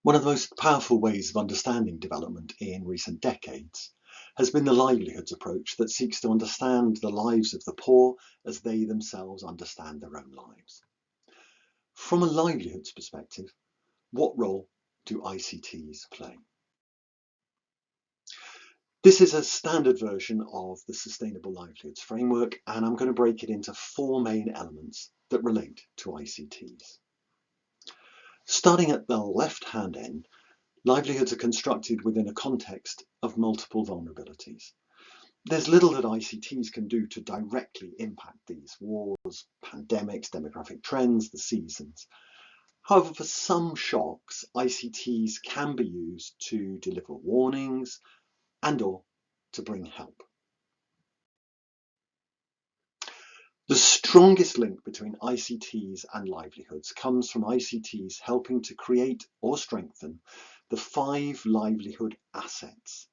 One of the most powerful ways of understanding development in recent decades has been the livelihoods approach that seeks to understand the lives of the poor as they themselves understand their own lives. From a livelihoods perspective, what role do ICTs play? This is a standard version of the Sustainable Livelihoods framework, and I'm going to break it into four main elements that relate to ICTs. Starting at the left-hand end, livelihoods are constructed within a context of multiple vulnerabilities. There's little that ICTs can do to directly impact these: wars, pandemics, demographic trends, the seasons. However, for some shocks, ICTs can be used to deliver warnings and/or to bring help. The strongest link between ICTs and livelihoods comes from ICTs helping to create or strengthen the 5 livelihood assets,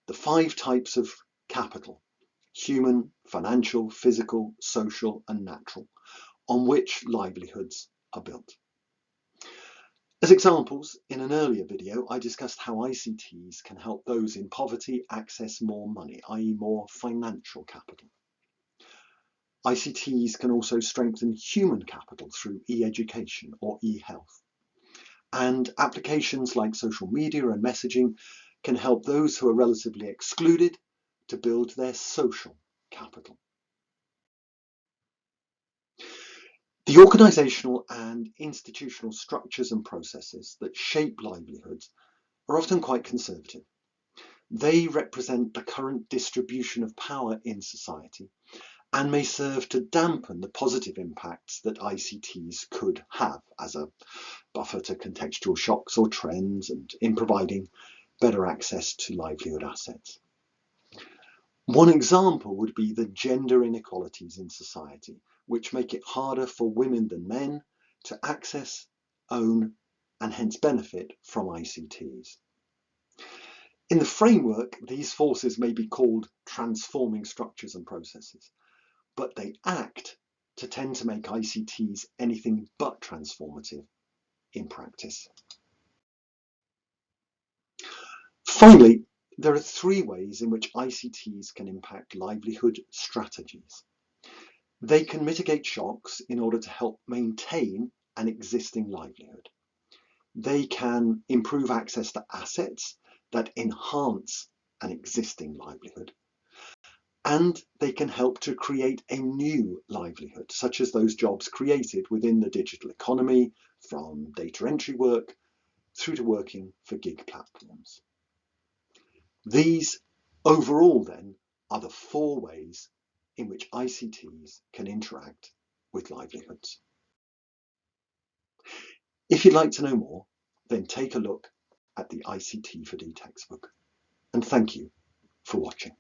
the 5 types of capital: human, financial, physical, social, and natural, on which livelihoods are built. As examples, in an earlier video, I discussed how ICTs can help those in poverty access more money, i.e. more financial capital. ICTs can also strengthen human capital through e-education or e-health. And applications like social media and messaging can help those who are relatively excluded to build their social capital. The organisational and institutional structures and processes that shape livelihoods are often quite conservative. They represent the current distribution of power in society and may serve to dampen the positive impacts that ICTs could have as a buffer to contextual shocks or trends and in providing better access to livelihood assets. One example would be the gender inequalities in society, which make it harder for women than men to access, own, and hence benefit from ICTs. In the framework, these forces may be called transforming structures and processes, but they act to tend to make ICTs anything but transformative in practice. Finally, there are 3 ways in which ICTs can impact livelihood strategies. They can mitigate shocks in order to help maintain an existing livelihood. They can improve access to assets that enhance an existing livelihood. And they can help to create a new livelihood, such as those jobs created within the digital economy, from data entry work through to working for gig platforms. These overall then are the 4 ways in which ICTs can interact with livelihoods. If you'd like to know more, then take a look at the ICT4D textbook. And thank you for watching.